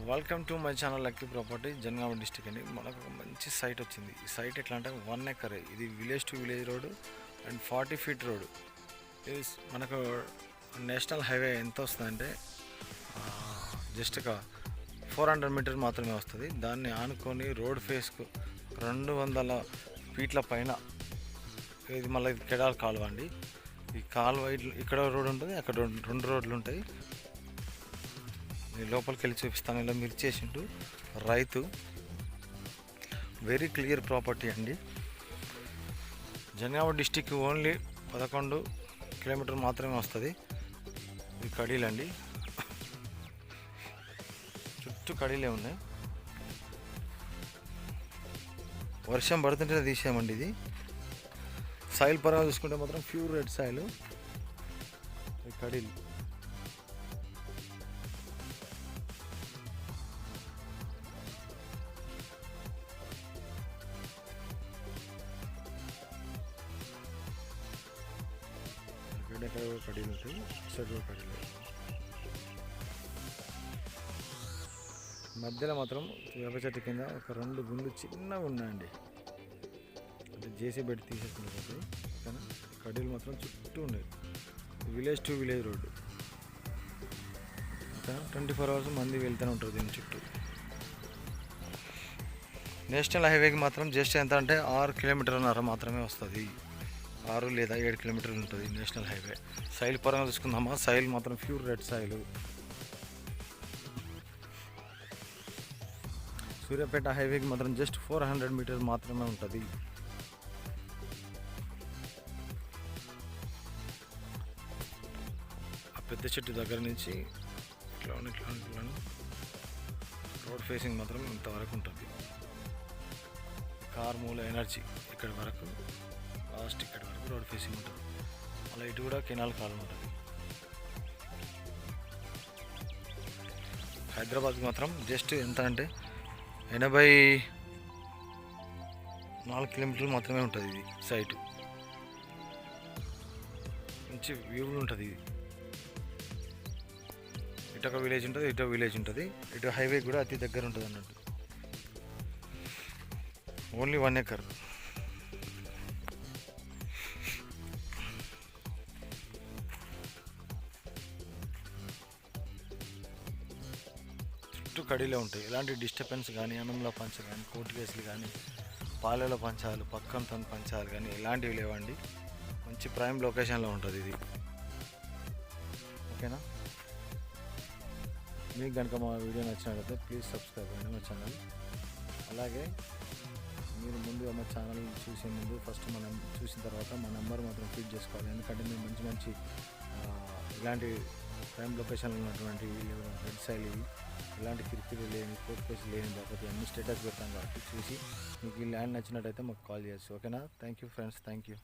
Welcome to my channel lucky property Jangaon district అండి. మనకు ఒక మంచి సైట్ వచ్చింది. ఈ సైట్ ఎట్లా అంటే 1 ఎకరే. ఇది village to village road and 40 feet road. ఇది మనకు నేషనల్ హైవే ఎంత వస్తుందంటే జస్ట్ ఒక 400 మీటర్ మాత్రమే వస్తుంది. దాన్ని ఆనుకొని రోడ్ ఫేస్కు 200 ఫీట్ల పైన ఇది మళ్ళీ కెడాల్ కాలువ అండి. ఈ కాలువ ఇక్కడ రోడ్ ఉంటుంది, అక్కడ రెండు రోడ్లు ఉంటాయి. లోపలికి వెళ్ళి చూపిస్తాను. ఇలా మిర్చి చేసిండు రైతు. వెరీ క్లియర్ ప్రాపర్టీ అండి. జనగామ డిస్టిక్ ఓన్లీ 11 కిలోమీటర్ మాత్రమే వస్తుంది. ఇది కడీలండి, చుట్టూ కడీలే ఉన్నాయి. వర్షం పడుతుంటే తీసామండి. ఇది సాయిల్ పరంగా చూసుకుంటే మాత్రం ప్యూర్ రెడ్ సాయిల్. కడీలు కడీలు ఉంటాయి, సైడ్ కడీలు. మధ్యలో మాత్రం వేప చెట్టు కింద ఒక 2 గుండ్లు చిన్నగా ఉన్నాయండి. అంటే జేసీ పెట్టి తీసేసుకుంటుంది. కానీ కడీలు మాత్రం చుట్టూ ఉన్నాయి. Village to village road. 24 hours మంది వెళ్తూనే ఉంటారు దీని చుట్టూ. నేషనల్ హైవేకి మాత్రం జస్ట్ ఎంత అంటే 6 కిలోమీటర్న్నర మాత్రమే వస్తుంది. 6 లేదా 7 కిలోమీటర్లు ఉంటుంది నేషనల్ హైవే. సైల్ పరంగా చూసుకుందామా, సైల్ మాత్రం ప్యూర్ రెడ్ సైల్. సూర్యాపేట హైవేకి మాత్రం జస్ట్ 400 మీటర్స్ మాత్రమే ఉంటుంది. ఆ పెద్ద చెట్టు దగ్గర నుంచి ఇట్లా రోడ్ ఫేసింగ్ మాత్రం ఇంతవరకు ఉంటుంది. కార్ మూల ఎనర్జీ ఇక్కడ వరకు, లాస్ట్ ఇక్కడ వరకు రోడ్ ఫేసింగ్ ఉంటుంది. అలా ఇటు కూడా కెనాల్ కాలం ఉంటుంది. హైదరాబాద్కి మాత్రం జస్ట్ ఎంత అంటే 84 కిలోమీటర్లు మాత్రమే ఉంటుంది. ఇది సైటు మంచి వ్యూలు ఉంటుంది. ఇది ఇటు ఒక విలేజ్ ఉంటుంది, ఇటు విలేజ్ ఉంటుంది. ఇటు హైవే కూడా అతి దగ్గర ఉంటుంది అన్నట్టు. Only 1 acre. చుట్టూ కడీలే ఉంటాయి. ఎలాంటి డిస్టర్బెన్స్ కానీ, అన్నంలో పంచ కానీ, కోర్టు కేసులు కానీ, పాలలో పంచాలు, పక్కంతో పంచాలు కానీ ఎలాంటివి లేవండి. మంచి ప్రైమ్ లొకేషన్లో ఉంటుంది ఇది. ఓకేనా? మీకు కనుక మా వీడియో నచ్చినట్లయితే ప్లీజ్ సబ్స్క్రైబ్ అండి మా ఛానల్. అలాగే మీరు ముందుగా మా ఛానల్ చూసే ముందు ఫస్ట్ మనం చూసిన తర్వాత మా నెంబర్ మాత్రం ఫీడ్ చేసుకోవాలి. ఎందుకంటే మేము మంచి ఇలాంటి ప్రైమ్ లొకేషన్లో ఉన్నటువంటి రెడ్ సైల్ ఇవి, ఇలాంటి కిరికిరి లేని, కోర్టు కేసులు లేని బాబు అన్ని స్టేటస్ పెడతాం కాబట్టి చూసి మీకు ఈ ల్యాండ్ నచ్చినట్టయితే మాకు కాల్ చేయొచ్చు. ఓకేనా? Thank you friends, thank you.